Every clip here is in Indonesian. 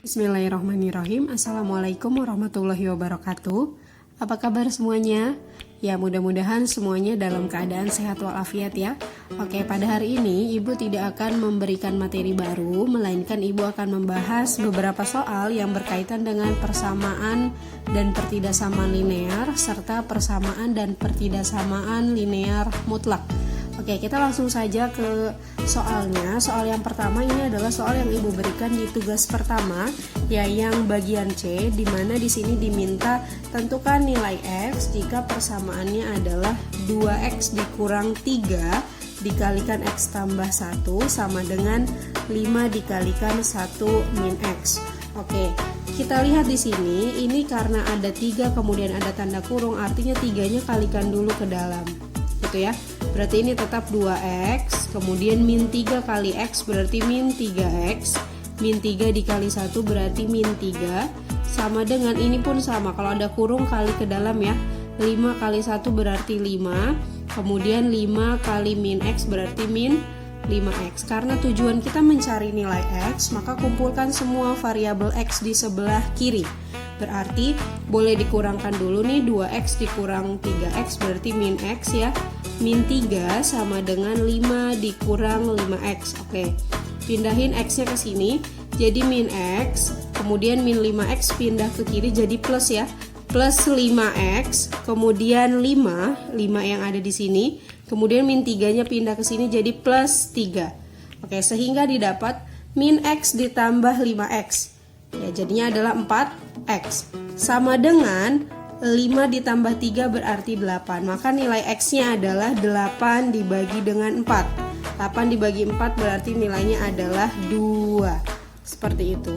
Bismillahirrahmanirrahim. Assalamualaikum warahmatullahi wabarakatuh. Apa kabar semuanya? Ya, mudah-mudahan semuanya dalam keadaan sehat walafiat ya. Oke, pada hari ini Ibu tidak akan memberikan materi baru, melainkan Ibu akan membahas beberapa soal yang berkaitan dengan persamaan dan pertidaksamaan linear serta persamaan dan pertidaksamaan linear mutlak. Oke, kita langsung saja ke soalnya. Soal yang pertama ini adalah soal yang Ibu berikan di tugas pertama, ya, yang bagian C, di mana di sini diminta tentukan nilai X jika persamaannya adalah 2X dikurang 3 dikalikan X tambah 1 sama dengan 5 dikalikan 1 min X. Oke, kita lihat di sini, ini karena ada 3 kemudian ada tanda kurung, artinya 3-nya kalikan dulu ke dalam, gitu ya. Berarti ini tetap 2X, kemudian min 3 kali X berarti min 3X, min 3 dikali 1 berarti min 3, sama dengan ini pun sama, kalau ada kurung kali ke dalam ya, 5 kali 1 berarti 5, kemudian 5 kali min X berarti min 5X. Karena tujuan kita mencari nilai X, maka kumpulkan semua variabel X di sebelah kiri. Berarti boleh dikurangkan dulu nih, 2X dikurang 3X berarti min X ya. Min 3 sama dengan 5 dikurang 5X. Oke, pindahin X nya ke sini jadi min X, kemudian min 5X pindah ke kiri jadi plus ya, plus 5X, kemudian 5 yang ada di sini, kemudian min 3 nya pindah ke sini jadi plus 3. Oke, sehingga didapat min X ditambah 5X, ya, jadinya adalah 4X sama dengan 5 ditambah 3 berarti 8. Maka nilai X nya adalah 8 dibagi dengan 4. 8 dibagi 4 berarti nilainya adalah 2. Seperti itu.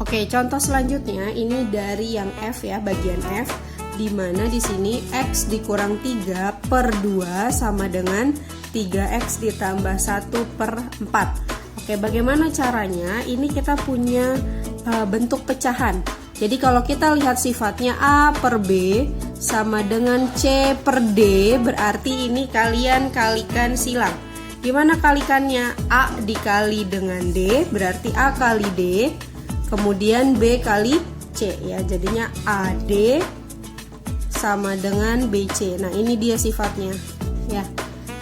Oke, contoh selanjutnya ini dari yang F ya, bagian F, di mana di sini X dikurang 3 per 2 sama dengan 3X ditambah 1 per 4. Oke, bagaimana caranya? Ini kita punya bentuk pecahan. Jadi kalau kita lihat sifatnya A per B sama dengan C per D, berarti ini kalian kalikan silang. Gimana kalikannya? A dikali dengan D berarti A kali D, kemudian B kali C ya, jadinya AD sama dengan BC. Nah, ini dia sifatnya ya.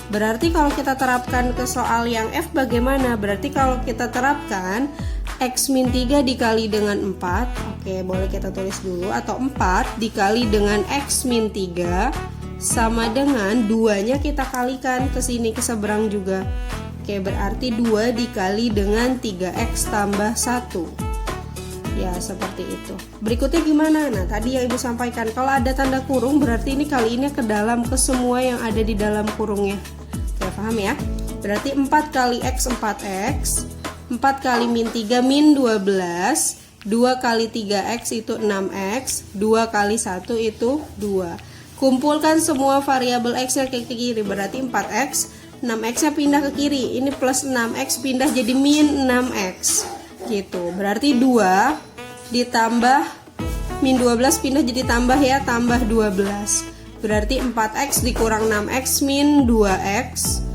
Berarti kalau kita terapkan ke soal yang F bagaimana? Berarti kalau kita terapkan X min 3 dikali dengan 4, oke, boleh kita tulis dulu, atau 4 dikali dengan X min 3 sama dengan 2-nya kita kalikan ke sini, ke seberang juga. Oke, berarti 2 dikali dengan 3X tambah 1. Ya, seperti itu. Berikutnya gimana? Nah, tadi yang Ibu sampaikan, kalau ada tanda kurung berarti ini kaliinnya ke dalam, ke semua yang ada di dalam kurungnya. Oke, paham ya? Berarti 4 kali X 4X, 4 kali min 3 min 12, 2 kali 3X itu 6X, 2 kali 1 itu 2. Kumpulkan semua variabel X nya ke kiri, berarti 4X, 6X nya pindah ke kiri, ini plus 6X pindah jadi min 6X gitu. Berarti 2 ditambah min 12 pindah jadi tambah ya, tambah 12. Berarti 4X dikurang 6X min 2X,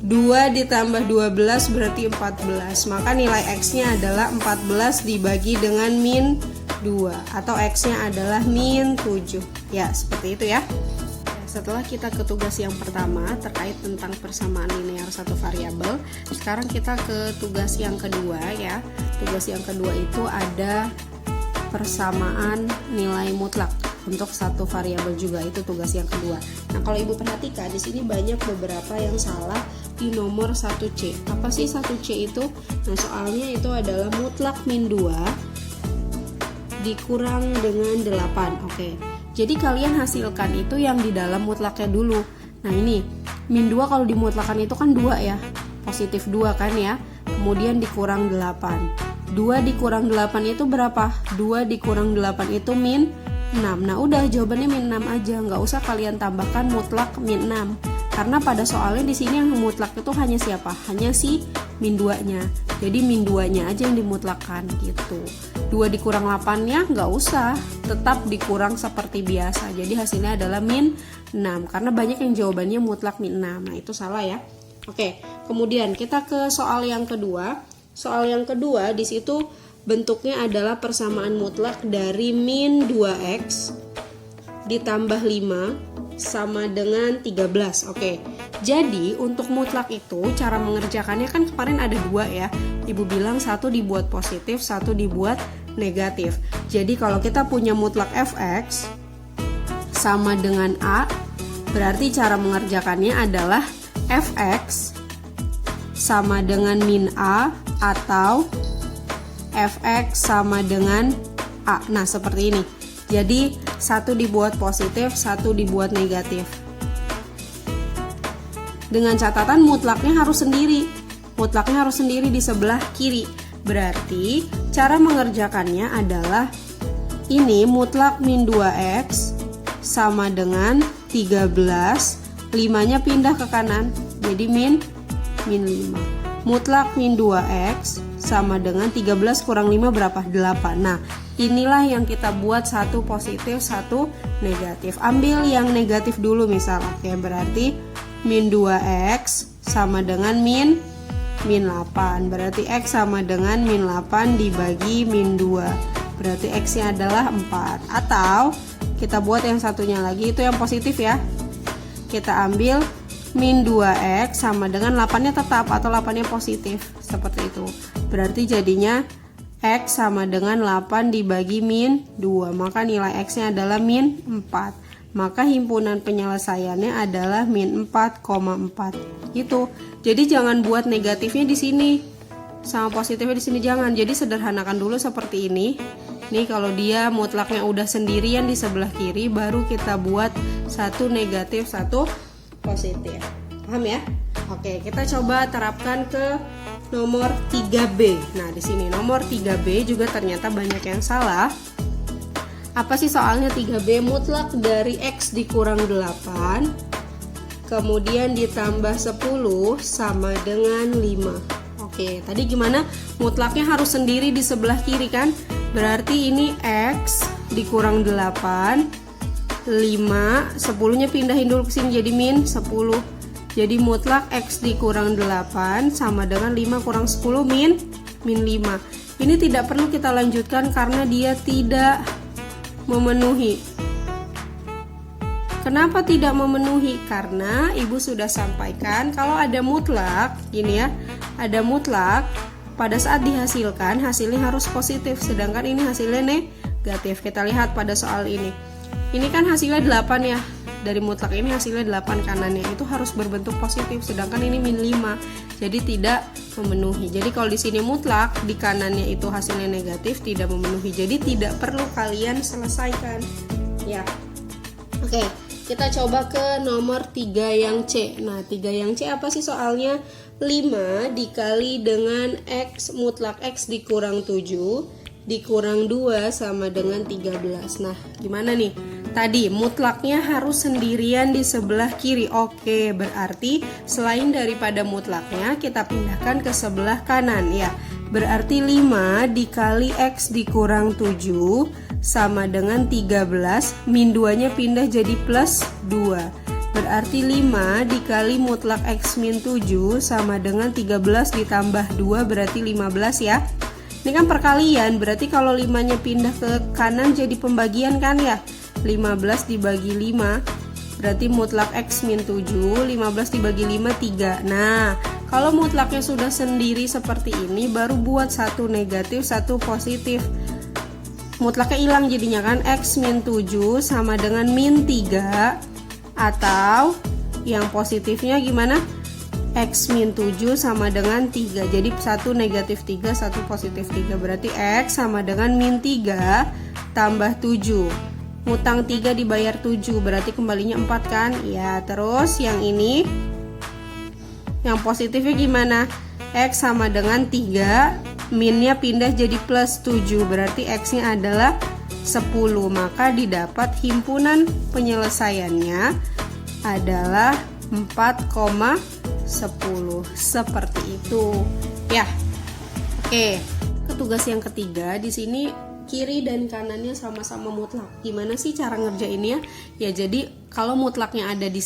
2 ditambah 12 berarti 14. Maka nilai X nya adalah 14 dibagi dengan min 2, atau X nya adalah min 7. Ya, seperti itu ya. Setelah kita ke tugas yang pertama terkait tentang persamaan linear satu variabel, sekarang kita ke tugas yang kedua ya. Tugas yang kedua itu ada persamaan nilai mutlak untuk satu variabel juga, itu tugas yang kedua. Nah, kalau Ibu perhatikan di sini banyak beberapa yang salah di nomor 1C. Apa sih 1C itu? Nah, soalnya itu adalah mutlak min 2 dikurang dengan 8. Oke. Jadi kalian hasilkan itu yang di dalam mutlaknya dulu. Nah, ini min 2 kalau dimutlakan itu kan 2 ya. Positif 2 kan ya. Kemudian dikurang 8. 2 dikurang 8 itu berapa? 2 dikurang 8 itu min 6. Nah, udah jawabannya min 6 aja, nggak usah kalian tambahkan mutlak min 6. Karena pada soalnya di sini yang mutlak itu hanya siapa? Hanya si min 2-nya. Jadi min 2-nya aja yang dimutlakkan gitu. 2 dikurang 8-nya nggak usah, tetap dikurang seperti biasa. Jadi hasilnya adalah min 6 karena banyak yang jawabannya mutlak min 6. Nah, itu salah ya. Oke, kemudian kita ke soal yang kedua. Soal yang kedua di situ bentuknya adalah persamaan mutlak dari min 2x ditambah 5 sama dengan 13. Oke, jadi untuk mutlak itu cara mengerjakannya kan kemarin ada 2 ya. Ibu bilang satu dibuat positif, satu dibuat negatif. Jadi kalau kita punya mutlak fx sama dengan a, berarti cara mengerjakannya adalah fx sama dengan min a atau fx sama dengan a. Nah, seperti ini. Jadi satu dibuat positif, satu dibuat negatif. Dengan catatan mutlaknya harus sendiri. Mutlaknya harus sendiri di sebelah kiri. Berarti cara mengerjakannya adalah ini mutlak min 2x sama dengan 13, 5-nya pindah ke kanan, jadi min 5. Mutlak min 2x sama dengan 13 kurang 5 berapa? 8. Nah, inilah yang kita buat satu positif, satu negatif. Ambil yang negatif dulu misal. Oke, berarti min 2x sama dengan min 8. Berarti x sama dengan min 8 dibagi min 2. Berarti x-nya adalah 4. Atau kita buat yang satunya lagi, itu yang positif ya. Kita ambil min 2x sama dengan 8-nya tetap atau 8-nya positif. Seperti itu. Berarti jadinya x sama dengan 8 dibagi min 2. Maka nilai x-nya adalah min 4. Maka himpunan penyelesaiannya adalah min 4,4. Gitu. Jadi jangan buat negatifnya di sini sama positifnya di sini, jangan. Jadi sederhanakan dulu seperti ini. Nih kalau dia mutlaknya udah sendirian di sebelah kiri, baru kita buat satu negatif, satu positif. Paham ya? Oke, kita coba terapkan ke nomor 3B. Nah, di sini nomor 3B juga ternyata banyak yang salah. Apa sih soalnya 3B? Mutlak dari x dikurang 8 kemudian ditambah 10 sama dengan 5. Oke, tadi gimana? Mutlaknya harus sendiri di sebelah kiri kan? Berarti ini x dikurang 8, 5, 10-nya pindahin dulu ke sini jadi min 10. Jadi mutlak x dikurang 8 sama dengan 5 kurang 10 min 5. Ini tidak perlu kita lanjutkan karena dia tidak memenuhi. Kenapa tidak memenuhi? Karena ibu sudah sampaikan kalau ada mutlak, gini ya, ada mutlak pada saat dihasilkan hasilnya harus positif, sedangkan ini hasilnya negatif. Kita lihat pada soal ini. Ini kan hasilnya 8 ya. Dari mutlak ini hasilnya 8 kanannya itu harus berbentuk positif, sedangkan ini min 5. Jadi tidak memenuhi. Jadi kalau di sini mutlak, di kanannya itu hasilnya negatif, tidak memenuhi. Jadi tidak perlu kalian selesaikan. Ya. Oke, kita coba ke nomor 3 yang C. Nah, 3 yang C apa sih soalnya? 5 dikali dengan x mutlak x dikurang 7 dikurang 2 sama dengan 13. Nah, gimana nih? Tadi mutlaknya harus sendirian di sebelah kiri. Oke, berarti selain daripada mutlaknya kita pindahkan ke sebelah kanan ya. Berarti 5 dikali x dikurang 7 sama dengan 13, min 2-nya pindah jadi plus 2. Berarti 5 dikali mutlak x min 7 sama dengan 13 ditambah 2 berarti 15 ya. Ini kan perkalian, berarti kalau 5-nya pindah ke kanan jadi pembagian kan ya. 15 dibagi 5 berarti mutlak x min 7, 15 dibagi 5 3. Nah, kalau mutlaknya sudah sendiri seperti ini baru buat satu negatif, satu positif. Mutlaknya hilang jadinya kan, x min 7 sama dengan min 3. Atau yang positifnya gimana? X min 7 sama dengan 3. Jadi satu negatif 3, satu positif 3. Berarti x sama dengan min 3 tambah 7. Ngutang 3 dibayar 7, berarti kembalinya 4 kan? Ya, terus yang ini yang positifnya gimana? X sama dengan 3, minnya pindah jadi plus 7, berarti x-nya adalah 10. Maka didapat himpunan penyelesaiannya adalah 4,10. Seperti itu. Ya. Oke. Tugas yang ketiga di sini kiri dan kanannya sama-sama mutlak. Gimana sih cara ngerjainnya? Ya jadi kalau mutlaknya ada di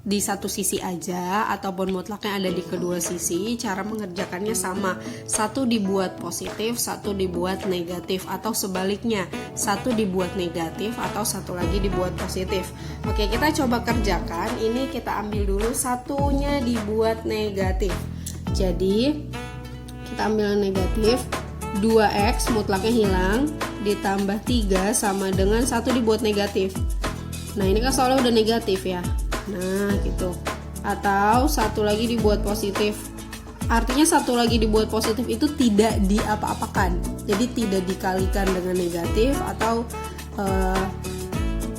di satu sisi aja ataupun mutlaknya ada di kedua sisi, cara mengerjakannya sama. Satu dibuat positif, satu dibuat negatif, atau sebaliknya, satu dibuat negatif atau satu lagi dibuat positif. Oke, kita coba kerjakan. Ini kita ambil dulu satunya dibuat negatif. Jadi kita ambil negatif, 2x mutlaknya hilang, ditambah 3 sama dengan 1 dibuat negatif. Nah ini kan soalnya udah negatif ya. Nah gitu. Atau satu lagi dibuat positif. Artinya satu lagi dibuat positif itu tidak diapa-apakan. Jadi tidak dikalikan dengan negatif atau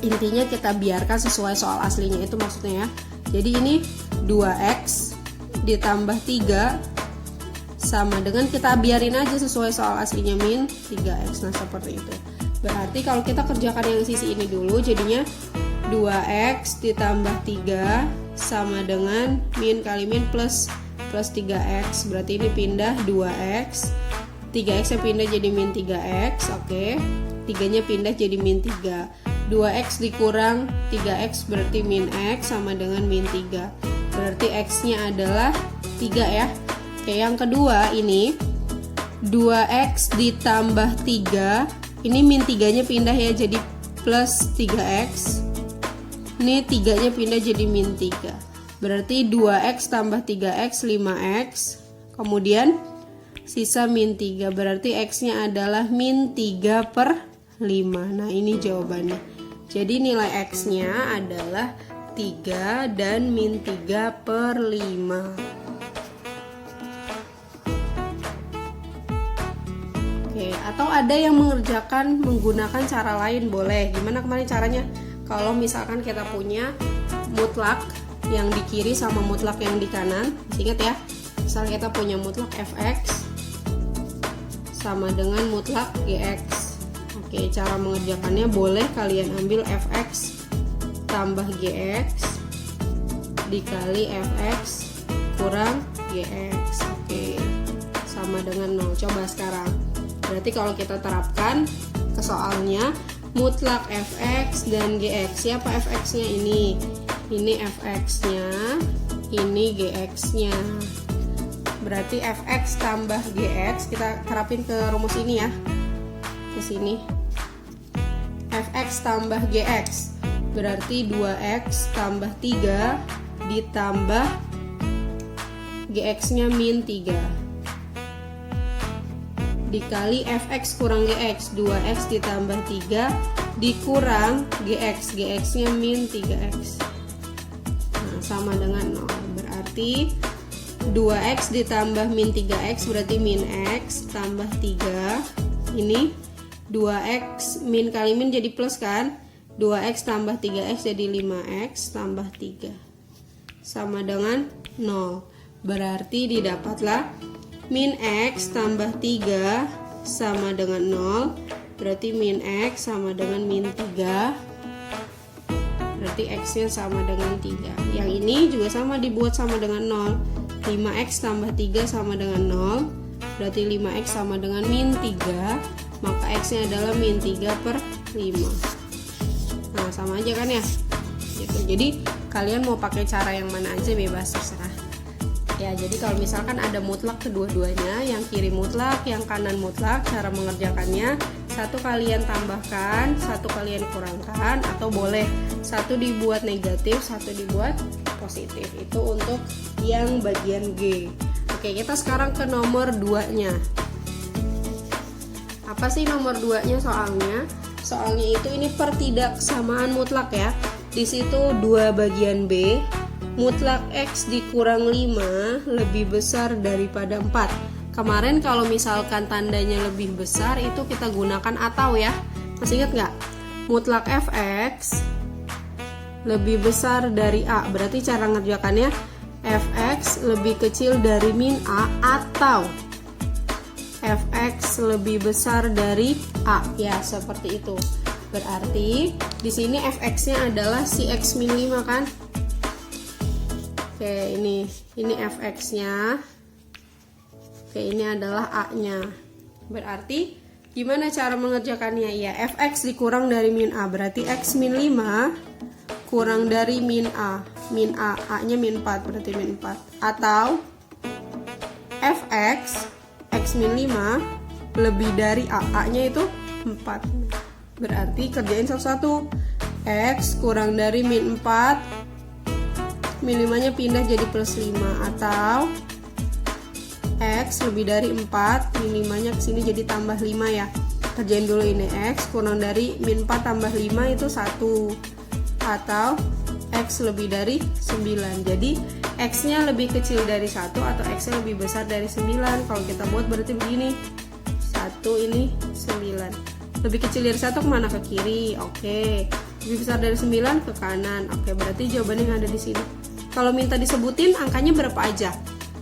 intinya kita biarkan sesuai soal aslinya, itu maksudnya ya. Jadi ini 2x ditambah 3 sama dengan, kita biarin aja sesuai soal aslinya, min 3x. Nah seperti itu. Berarti kalau kita kerjakan yang sisi ini dulu, jadinya 2x ditambah 3 sama dengan min kali min plus 3x. Berarti ini pindah 2x, 3x nya pindah jadi min 3x. Oke, 3 nya pindah jadi min 3. 2x dikurang 3x berarti min x sama dengan min 3. Berarti x nya adalah 3 ya. Oke, yang kedua ini 2x ditambah 3. Ini min 3 nya pindah ya jadi plus 3x. Ini 3 nya pindah jadi min 3. Berarti 2x tambah 3x 5x. Kemudian sisa min 3. Berarti x nya adalah min 3 per 5. Nah ini jawabannya. Jadi nilai x nya adalah 3 dan min 3 per 5. Oke, atau ada yang mengerjakan menggunakan cara lain, boleh. Gimana kemarin caranya? Kalau misalkan kita punya mutlak yang di kiri sama mutlak yang di kanan, ingat ya, misal kita punya mutlak fx sama dengan mutlak gx. Oke, cara mengerjakannya boleh kalian ambil fx tambah gx dikali fx kurang gx. Oke, sama dengan 0. Coba sekarang. Berarti kalau kita terapkan ke soalnya, mutlak fx dan gx. Siapa fx-nya ini? Ini fx-nya, ini gx-nya. Berarti fx tambah gx, kita terapin ke rumus ini ya. Ke sini. Fx tambah gx berarti 2x tambah 3 ditambah gx-nya min 3 dikali fx kurang gx, 2x ditambah 3 dikurang gx, gx-nya min 3x. Nah, sama dengan 0. Berarti 2x ditambah min 3x berarti min x tambah 3. Ini 2x min kali min jadi plus kan? 2x tambah 3x jadi 5x tambah 3 sama dengan 0. Berarti didapatlah min x tambah 3 sama dengan 0. Berarti min x sama dengan min 3. Berarti x nya sama dengan 3. Yang ini juga sama, dibuat sama dengan 0. 5x tambah 3 sama dengan 0. Berarti 5x sama dengan min 3. Maka x nya adalah min 3 per 5. Nah sama aja kan ya gitu. Jadi kalian mau pakai cara yang mana aja bebas, terserah ya. Jadi kalau misalkan ada mutlak kedua-duanya, yang kiri mutlak, yang kanan mutlak, cara mengerjakannya satu kalian tambahkan, satu kalian kurangkan, atau boleh satu dibuat negatif, satu dibuat positif. Itu untuk yang bagian G. Oke, kita sekarang ke nomor 2 nya. Apa sih nomor 2 nya soalnya? Soalnya itu ini pertidaksamaan mutlak ya. Di situ 2 bagian B, mutlak X dikurang 5 lebih besar daripada 4. Kemarin kalau misalkan tandanya lebih besar itu kita gunakan atau ya. Masih ingat nggak? Mutlak Fx lebih besar dari A. Berarti cara ngerjakannya Fx lebih kecil dari min A atau Fx lebih besar dari A. Ya, seperti itu. Berarti di sini Fx-nya adalah si X min 5 kan? Oke, ini Fx-nya. Oke, ini adalah A-nya. Berarti gimana cara mengerjakannya? Ya, Fx dikurang dari min A. Berarti X min 5 kurang dari min A. min A, A-nya min 4, berarti min 4. Atau fx, x min 5 lebih dari A, A-nya itu 4. Berarti kerjain satu-satu. X kurang dari min 4, min 5-nya pindah jadi plus 5. Atau X lebih dari 4, min 5-nya kesini jadi tambah 5 ya. Kerjain dulu ini, X kurang dari min 4 tambah 5 itu 1. Atau X lebih dari 9. Jadi X-nya lebih kecil dari 1 atau X-nya lebih besar dari 9. Kalau kita buat berarti begini, 1 ini 9. Lebih kecil dari 1 kemana? Ke kiri, oke. Lebih besar dari 9 ke kanan, oke. Berarti jawabannya yang ada di sini. Kalau minta disebutin angkanya berapa aja?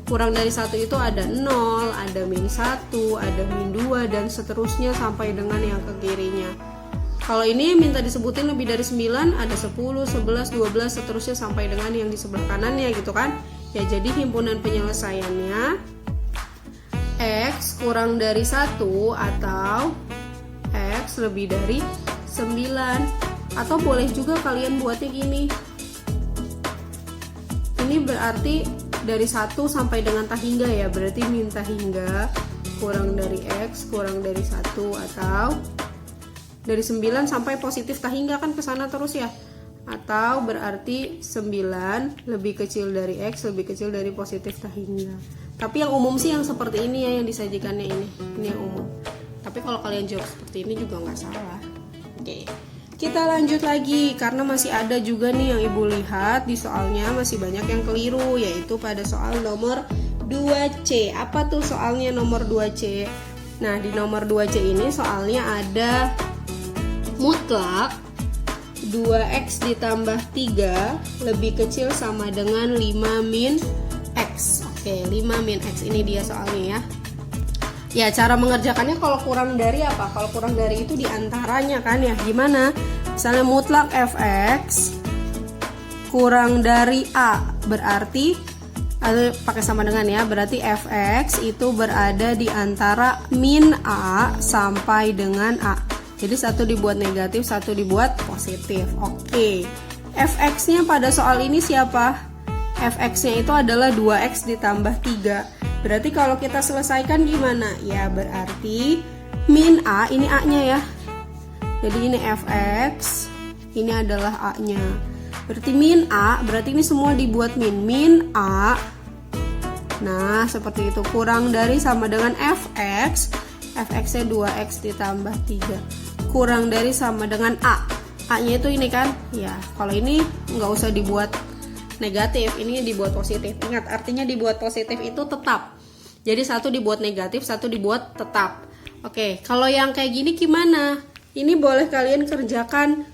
Kurang dari 1 itu ada 0, ada min 1, ada min 2, dan seterusnya sampai dengan yang ke kirinya. Kalau ini minta disebutin lebih dari 9, ada 10, 11, 12, seterusnya sampai dengan yang di sebelah kanannya gitu kan. Ya, jadi himpunan penyelesaiannya X kurang dari 1 atau X lebih dari 9. Atau boleh juga kalian buatnya gini. Ini berarti dari 1 sampai dengan tahingga ya, berarti min tahingga kurang dari X kurang dari 1, atau dari 9 sampai positif tahingga kan ke sana terus ya. Atau berarti 9 lebih kecil dari X lebih kecil dari positif tahingga. Tapi yang umum sih yang seperti ini ya, yang disajikannya ini yang umum. Tapi kalau kalian jawab seperti ini juga nggak salah. Oke. Kita lanjut lagi, karena masih ada juga nih yang ibu lihat di soalnya masih banyak yang keliru, yaitu pada soal nomor 2C. Apa tuh soalnya nomor 2C? Nah, di nomor 2C ini soalnya ada mutlak 2x ditambah 3 lebih kecil sama dengan 5 min x. Oke, 5 min x ini dia soalnya ya. Ya, cara mengerjakannya kalau kurang dari apa? Kalau kurang dari itu diantaranya kan ya. Gimana? Misalnya mutlak fx kurang dari a, berarti pakai sama dengan ya. Berarti fx itu berada di antara min a sampai dengan a. Jadi satu dibuat negatif, satu dibuat positif. Oke. Fx-nya pada soal ini siapa? Fx-nya itu adalah 2x ditambah 3. Berarti kalau kita selesaikan gimana? Ya berarti min A, ini A-nya ya. Jadi ini fx, ini adalah A-nya. Berarti min A, berarti ini semua dibuat min A. Nah, seperti itu. Kurang dari sama dengan fx. Fx-nya 2x ditambah 3. Kurang dari sama dengan A. A-nya itu ini kan? Ya, kalau ini nggak usah dibuat negatif, ini dibuat positif. Ingat, artinya dibuat positif itu tetap. Jadi satu dibuat negatif, satu dibuat tetap. Oke, kalau yang kayak gini gimana? Ini boleh kalian kerjakan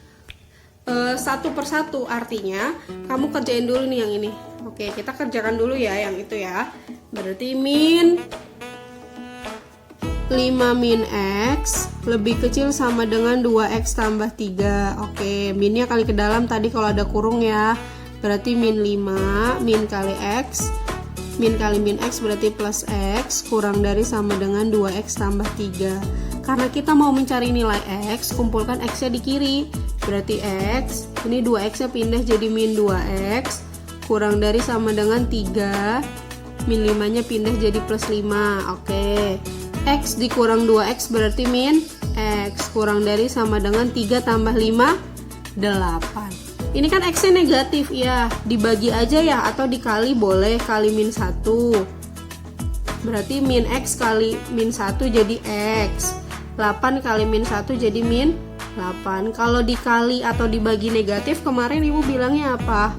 satu persatu. Artinya kamu kerjain dulu nih yang ini. Oke, kita kerjakan dulu ya yang itu ya. Berarti min 5 min x lebih kecil sama dengan 2x tambah 3. Oke, minnya kali ke dalam tadi kalau ada kurung ya. Berarti min 5, min kali x, min kali min x berarti plus x, kurang dari sama dengan 2x tambah 3. Karena kita mau mencari nilai x, kumpulkan x nya di kiri. Berarti x, ini 2x nya pindah jadi min 2x, kurang dari sama dengan 3, min 5 nya pindah jadi plus 5. Oke, x dikurang 2x berarti min x, kurang dari sama dengan 3 tambah 5, 8. Ini kan x-nya negatif ya, dibagi aja ya, atau dikali boleh, kali min 1. Berarti min x kali min 1 jadi x. 8 kali min 1 jadi min 8. Kalau dikali atau dibagi negatif, kemarin ibu bilangnya apa?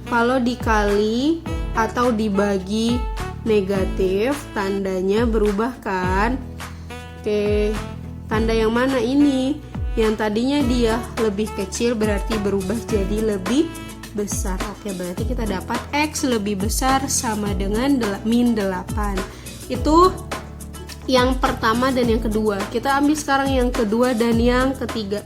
Kalau dikali atau dibagi negatif, tandanya berubah kan? Oke, tanda yang mana ini? Yang tadinya dia lebih kecil berarti berubah jadi lebih besar. Oke, berarti kita dapat x lebih besar sama dengan min 8. Itu yang pertama dan yang kedua. Kita ambil sekarang yang kedua dan yang ketiga.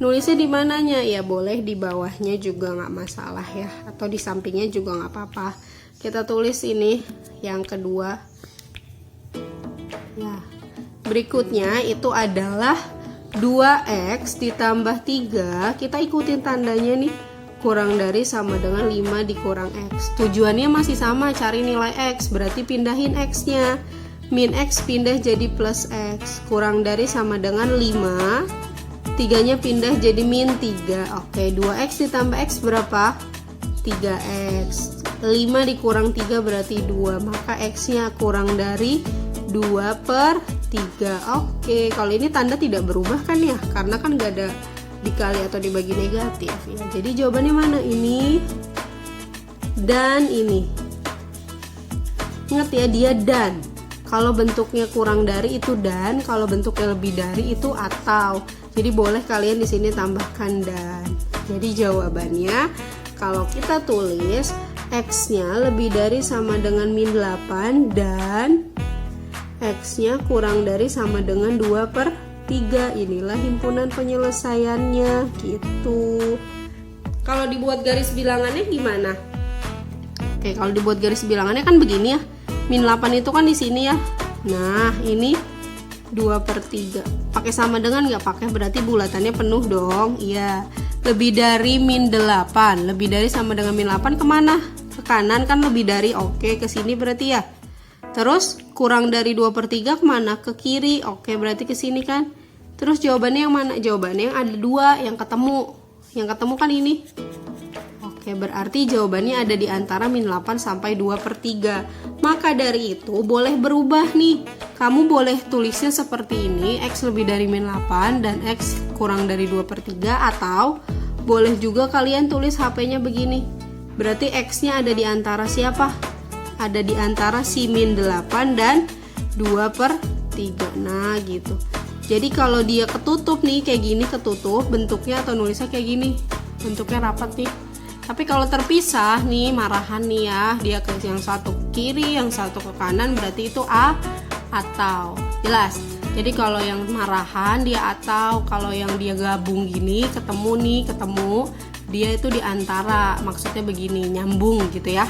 Nulisnya di mananya? Ya boleh di bawahnya juga nggak masalah ya, atau di sampingnya juga nggak apa-apa. Kita tulis ini yang kedua. Ya, berikutnya itu adalah 2x ditambah 3, kita ikutin tandanya nih, kurang dari sama dengan 5 dikurang X. Tujuannya masih sama, cari nilai X, berarti pindahin X-nya. Min X pindah jadi plus X. Kurang dari sama dengan 5, 3-nya pindah jadi min 3. Oke, 2X ditambah X berapa? 3X. 5 dikurang 3 berarti 2, maka X-nya kurang dari 2/3. Oke, kalau ini tanda tidak berubah kan ya, karena kan gak ada dikali atau dibagi negatif ya. Jadi jawabannya mana? Ini dan ini. Ingat ya, dia dan. Kalau bentuknya kurang dari itu dan, kalau bentuknya lebih dari itu atau. Jadi boleh kalian di sini tambahkan dan. Jadi jawabannya kalau kita tulis X-nya lebih dari sama dengan min 8 dan X-nya kurang dari sama dengan 2/3. Inilah himpunan penyelesaiannya gitu. Kalau dibuat garis bilangannya gimana? Oke, kalau dibuat garis bilangannya kan begini ya. Min 8 itu kan di sini ya. Nah, ini 2/3. Pakai sama dengan nggak? Pakai, berarti bulatannya penuh dong. Iya. Lebih dari min 8. Lebih dari sama dengan min 8 kemana? Ke kanan kan lebih dari. Oke, ke sini berarti ya. Terus kurang dari 2/3 kemana? Ke kiri. Oke, berarti ke sini kan. Terus jawabannya yang mana? Jawabannya yang ada 2 yang ketemu. Yang ketemu kan ini. Oke, berarti jawabannya ada di antara min 8 sampai 2/3. Maka dari itu boleh berubah nih. Kamu boleh tulisnya seperti ini, X lebih dari min 8 dan X kurang dari 2/3, atau boleh juga kalian tulis HP-nya begini. Berarti X-nya ada di antara siapa? Ada di antara si min 8 dan 2/3. Nah gitu. Jadi kalau dia ketutup nih, kayak gini ketutup, bentuknya atau nulisnya kayak gini, bentuknya rapat nih. Tapi kalau terpisah nih, marahan nih ya, dia ke yang satu ke kiri, yang satu ke kanan, berarti itu A atau. Jelas? Jadi kalau yang marahan dia atau, kalau yang dia gabung gini, ketemu, dia itu di antara, maksudnya begini, nyambung gitu ya.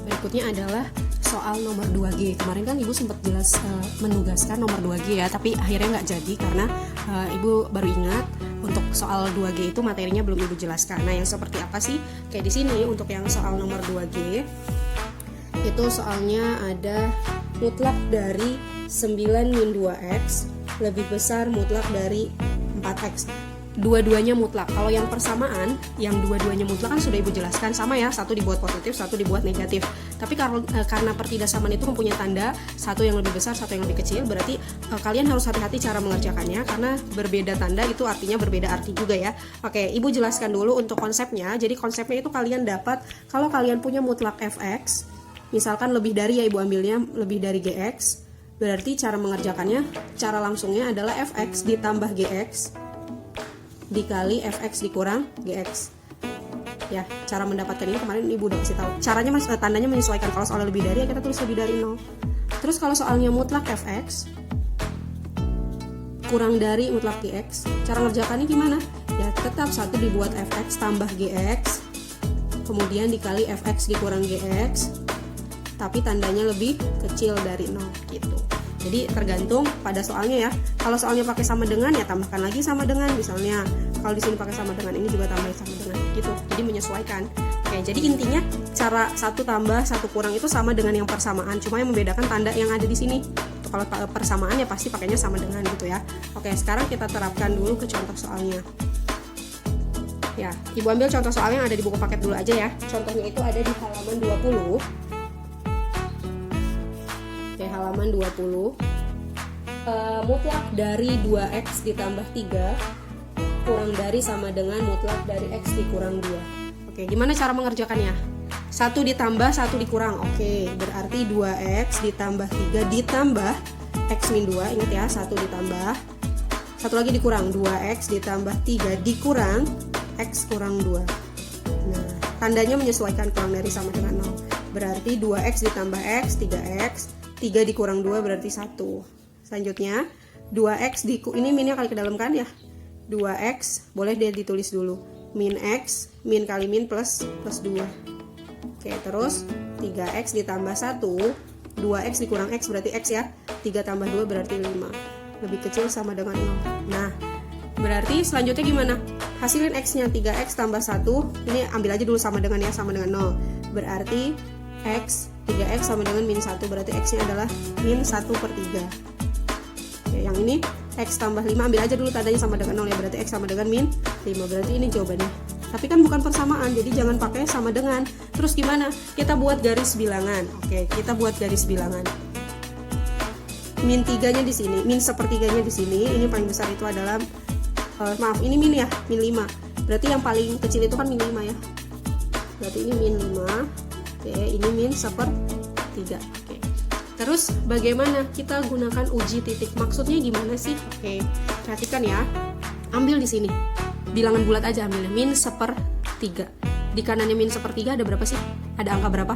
Berikutnya adalah soal nomor 2G. Kemarin kan Ibu sempat jelas menugaskan nomor 2G ya, tapi akhirnya nggak jadi karena Ibu baru ingat untuk soal 2G itu materinya belum Ibu jelaskan. Nah, yang seperti apa sih? Kayak di sini untuk yang soal nomor 2G itu soalnya ada mutlak dari 9 min 2X lebih besar mutlak dari 4X. Dua-duanya mutlak. Kalau yang persamaan, yang dua-duanya mutlak kan sudah Ibu jelaskan, sama ya, satu dibuat positif, satu dibuat negatif. Tapi karena pertidaksamaan itu mempunyai tanda, satu yang lebih besar, satu yang lebih kecil, berarti kalian harus hati-hati cara mengerjakannya, karena berbeda tanda itu artinya berbeda arti juga ya. Oke, Ibu jelaskan dulu untuk konsepnya. Jadi konsepnya itu kalian dapat kalau kalian punya mutlak fx, misalkan lebih dari, ya Ibu ambilnya lebih dari gx, berarti cara mengerjakannya, cara langsungnya adalah fx ditambah gx dikali fx dikurang gx. Ya, cara mendapatkan ini kemarin Ibu udah kasih tahu. Caranya tandanya menyesuaikan. Kalau soalnya lebih dari, ya kita tulis lebih dari 0. Terus kalau soalnya mutlak fx kurang dari mutlak gx, cara ngerjakannya gimana? Ya tetap satu dibuat fx tambah gx, kemudian dikali fx dikurang gx, tapi tandanya lebih kecil dari 0 gitu. Jadi tergantung pada soalnya ya. Kalau soalnya pakai sama dengan, ya tambahkan lagi sama dengan. Misalnya kalau di sini pakai sama dengan, ini juga tambah sama dengan gitu. Jadi menyesuaikan. Oke, jadi intinya cara satu tambah satu kurang itu sama dengan yang persamaan, cuma yang membedakan tanda yang ada di sini. Kalau persamaan ya pasti pakainya sama dengan gitu ya. Oke, sekarang kita terapkan dulu ke contoh soalnya. Ya, Ibu ambil contoh soal yang ada di buku paket dulu aja ya. Contohnya itu ada di halaman 20. Halaman 20, mutlak dari 2x ditambah 3 kurang dari sama dengan mutlak dari x dikurang 2. Oke, gimana cara mengerjakannya? 1 ditambah 1 dikurang. Oke, berarti 2x ditambah 3 ditambah x min 2. Ingat ya, 1 ditambah, satu lagi dikurang, 2x ditambah 3 dikurang x kurang 2. Nah, tandanya menyesuaikan, kurang dari sama dengan 0. Berarti 2x ditambah x, 3x, 3 dikurang 2 berarti 1. Selanjutnya 2x ini minnya kali ke dalam kan ya. 2x boleh dia ditulis dulu. Min x, min kali min plus 2. Oke, terus 3x ditambah 1, 2x dikurang x berarti x ya. 3 tambah 2 berarti 5. Lebih kecil sama dengan 0. Nah, Berarti selanjutnya gimana? Hasilin X-nya 3X tambah 1. Ini ambil aja dulu sama dengan ya, sama dengan 0. Berarti X 3X sama dengan min 1. Berarti X-nya adalah min 1/3. Oke, yang ini X tambah 5, ambil aja dulu tandanya sama dengan 0 ya. Berarti X sama dengan min 5. Berarti ini jawabannya. Tapi kan bukan persamaan, jadi jangan pakai sama dengan. Terus gimana? Kita buat garis bilangan. Oke, kita buat garis bilangan. Min 3-nya di sini, min 1/3-nya di sini. Ini paling besar itu adalah maaf, ini min ya, min 5. Berarti yang paling kecil itu kan min 5 ya. Berarti ini min 5. Oke, ini min 1/3. Oke. Terus bagaimana kita gunakan uji titik? Maksudnya gimana sih? Oke, perhatikan ya. Ambil di sini. Bilangan bulat aja ambilnya, min 1/3. Di kanannya min 1/3 ada berapa sih? Ada angka berapa?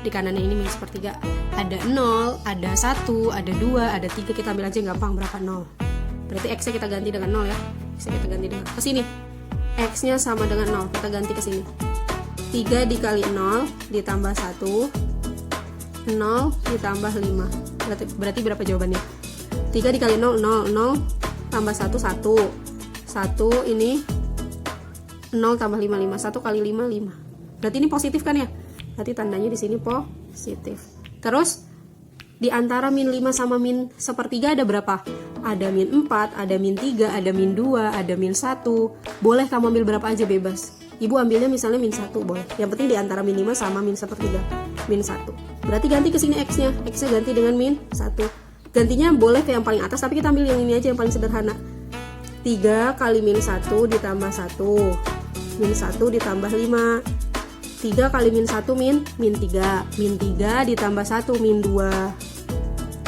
Di kanannya ini min 1/3. Ada 0, ada 1, ada 2, ada 3. Kita ambil aja yang gampang, berapa? 0. Berarti X-nya kita ganti dengan 0 ya. X-nya kita ganti dengan ke sini. X-nya sama dengan 0. Kita ganti ke sini. 3 dikali 0 ditambah 1. 0 ditambah 5. Berarti berapa jawabannya? 3 dikali 0, 0. 0 tambah 1, 1. 1 ini 0 tambah 5, 5. 1 kali 5, 5. Berarti ini positif kan ya? Berarti tandanya di sini positif. Terus di antara min 5 sama min 1/3 ada berapa? Ada min 4, ada min 3, ada min 2, ada min 1. Boleh kamu ambil berapa aja, bebas. Ibu ambilnya misalnya min 1 boleh. Yang penting di antara min 5 sama min 1/3. Min 1. Berarti ganti ke sini X-nya. X-nya ganti dengan min 1. Gantinya boleh ke yang paling atas, tapi kita ambil yang ini aja yang paling sederhana. 3 kali min 1 ditambah 1. Min 1 ditambah 5. 3 kali min 1 min 3. Min 3 ditambah 1 min 2.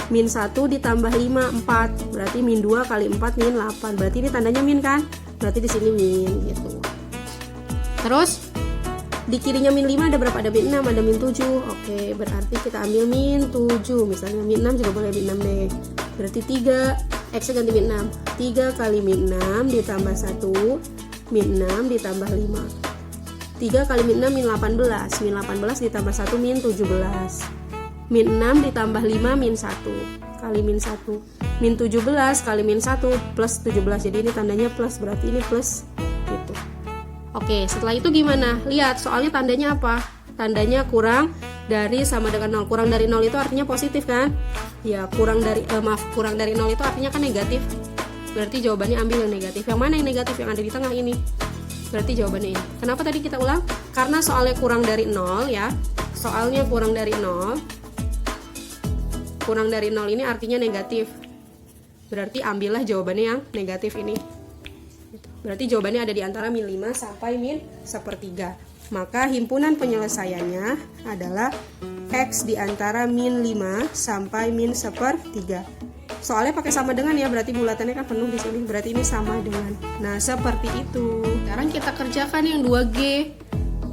Min 1 ditambah 5 4. Berarti min 2 kali 4 min 8. Berarti ini tandanya min kan? Berarti di sini min gitu. Terus di kirinya min 5 ada berapa? Ada min 6, ada min 7. Oke, berarti kita ambil min 7. Misalnya min 6 juga boleh min 6 deh. Berarti 3, X-nya ganti min 6. 3 kali min 6 ditambah 1 min 6 ditambah 5. 3 kali min 6 min 18. Min 18 ditambah 1 min 17. Min 6 ditambah 5 min 1 kali min 1. Min 17 kali min 1 plus 17. Jadi ini tandanya plus, berarti ini plus gitu. Oke, setelah itu gimana? Lihat, soalnya tandanya apa? Tandanya kurang dari sama dengan 0. Kurang dari 0 itu artinya positif kan? Ya, kurang dari 0 itu artinya kan negatif. Berarti jawabannya ambil yang negatif. Yang mana yang negatif? Yang ada di tengah ini. Berarti jawabannya ini. Kenapa tadi kita ulang? Karena soalnya kurang dari 0 ya. Soalnya kurang dari 0. Kurang dari 0 ini artinya negatif. Berarti ambillah jawabannya yang negatif ini. Berarti jawabannya ada di antara min 5 sampai min 1/3. Maka himpunan penyelesaiannya adalah X di antara min 5 sampai min 1/3. Soalnya pakai sama dengan ya, berarti bulatannya kan penuh di sini. Berarti ini sama dengan. Nah, seperti itu. Sekarang kita kerjakan yang 2G.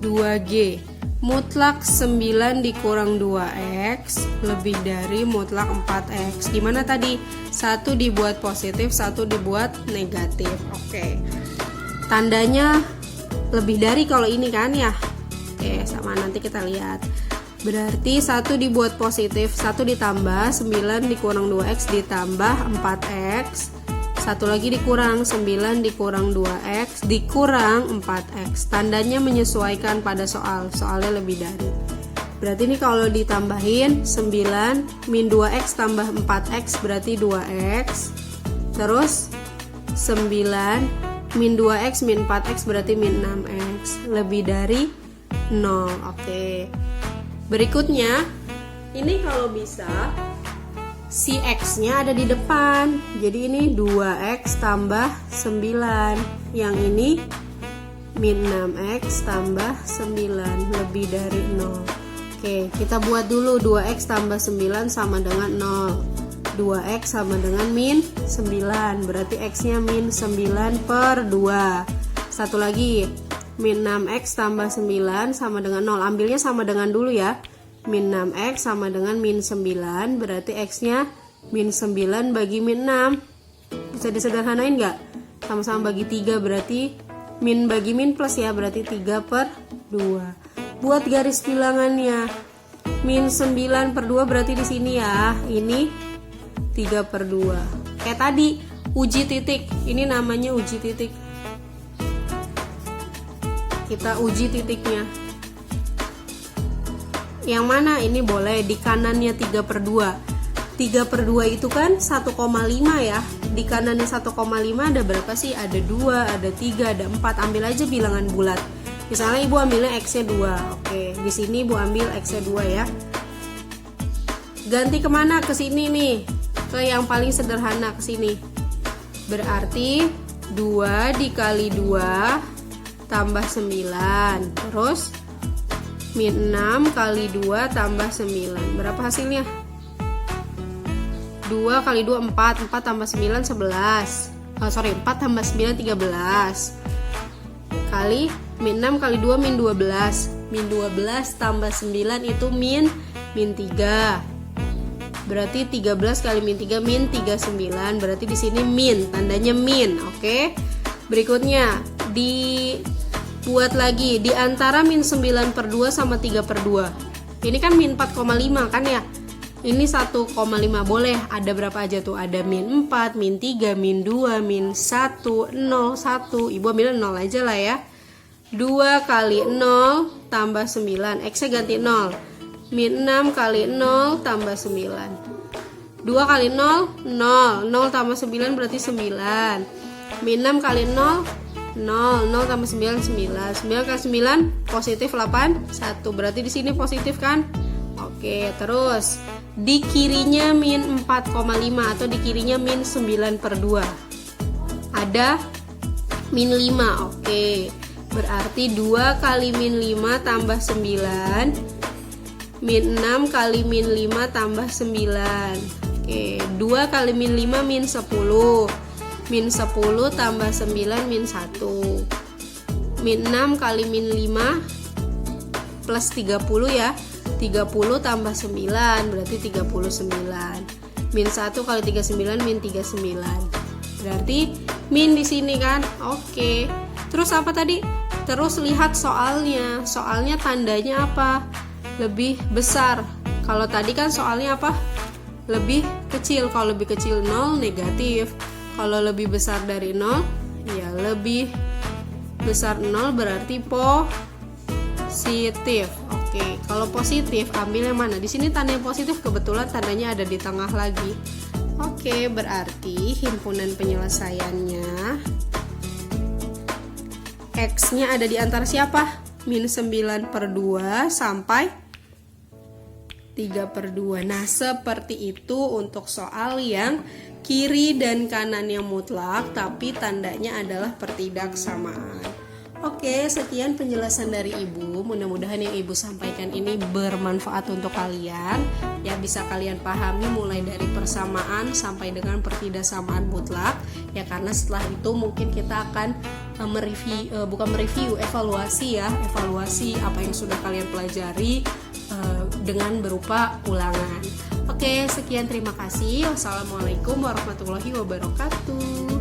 2G. Mutlak 9 dikurang 2X lebih dari mutlak 4X. Gimana tadi? Satu dibuat positif, satu dibuat negatif. Oke. Tandanya lebih dari kalau ini kan ya. Oke, sama nanti kita lihat. Berarti 1 dibuat positif, 1 ditambah 9 dikurang 2X ditambah 4X. Satu lagi dikurang 9 dikurang 2X dikurang 4X. Tandanya menyesuaikan pada soalnya lebih dari. Berarti ini kalau ditambahin 9 min 2X tambah 4X berarti 2X. Terus 9 min 2X min 4X berarti min 6X. Lebih dari 0. Oke. Berikutnya, ini kalau bisa si X-nya ada di depan. Jadi ini 2X tambah 9. Yang ini min 6X tambah 9 lebih dari 0. Oke, kita buat dulu 2X tambah 9 sama dengan 0. 2X sama dengan min 9. Berarti X-nya min 9/2. Satu lagi, min 6X tambah 9 sama dengan 0. Ambilnya sama dengan dulu ya. Min 6X sama dengan min 9. Berarti X-nya min 9 bagi min 6. Bisa disederhanain nggak? Sama-sama bagi 3 berarti min bagi min plus ya. Berarti 3/2. Buat garis bilangannya. Min 9/2 berarti di sini ya. Ini 3/2. Kayak tadi, uji titik. Ini namanya uji titik. Kita uji titiknya. Yang mana? Ini boleh di kanannya 3/2. 3/2 itu kan 1,5 ya. Di kanannya 1,5 ada berapa sih? Ada 2, ada 3, ada 4. Ambil aja bilangan bulat. Misalnya ibu ambilnya X-nya 2. Oke, di sini ibu ambil X-nya 2 ya. Ganti kemana? Ke sini nih. Ke yang paling sederhana, ke sini. Berarti 2 dikali 2 tambah 9. Terus min 6 kali 2 tambah 9. Berapa hasilnya? 2 kali 2 4. 4 tambah 9 11. 4 tambah 9 13. Kali min 6 kali 2 min 12. Min 12 tambah 9 itu min 3. Berarti 13 kali min 3 min 39. Berarti di sini min, tandanya min. Oke. Berikutnya dibuat lagi di antara min 9/2 sama 3/2. Ini kan min 4,5 kan ya. Ini 1,5 boleh. Ada berapa aja tuh? Ada min 4, min 3, min 2, min 1, 0, 1. Ibu ambil 0 aja lah ya. 2 kali 0 tambah 9. X-nya ganti 0. Min 6 kali 0 tambah 9. 2 kali 0, 0. 0 tambah 9 berarti 9. Min 6 kali 0, 0. 0 tambah 9, 9. 9 kali 9 positif 8, 1. Berarti di sini positif kan? Oke, terus di kirinya min 4,5 atau di kirinya min 9/2. Ada min 5. Oke. Berarti 2 kali min 5 tambah 9. Min 6 kali min 5 tambah 9. Oke, 2 kali min 5 min 10. Min 10 tambah 9 min 1. Min 6 kali min 5 plus 30 ya. 30 tambah 9 berarti 39. Min 1 kali 39 min 39. Berarti min di sini kan? Oke. Terus apa tadi? Terus lihat soalnya. Soalnya tandanya apa? Lebih besar. Kalau tadi kan soalnya apa? Lebih kecil. Kalau lebih kecil 0 negatif. Kalau lebih besar dari 0 ya lebih besar 0 berarti positif. Oke, kalau positif ambil yang mana? Di sini tanda yang positif kebetulan tandanya ada di tengah lagi. Oke, berarti himpunan penyelesaiannya X-nya ada di antara siapa? Min 9/2 sampai 3/2. Nah, seperti itu untuk soal yang kiri dan kanan yang mutlak tapi tandanya adalah pertidaksamaan. Oke, sekian penjelasan dari Ibu. Mudah-mudahan yang Ibu sampaikan ini bermanfaat untuk kalian. Ya, bisa kalian pahami mulai dari persamaan sampai dengan pertidaksamaan mutlak. Ya, karena setelah itu mungkin kita akan evaluasi ya. Evaluasi apa yang sudah kalian pelajari dengan berupa ulangan. Oke, sekian, terima kasih. Wassalamualaikum warahmatullahi wabarakatuh.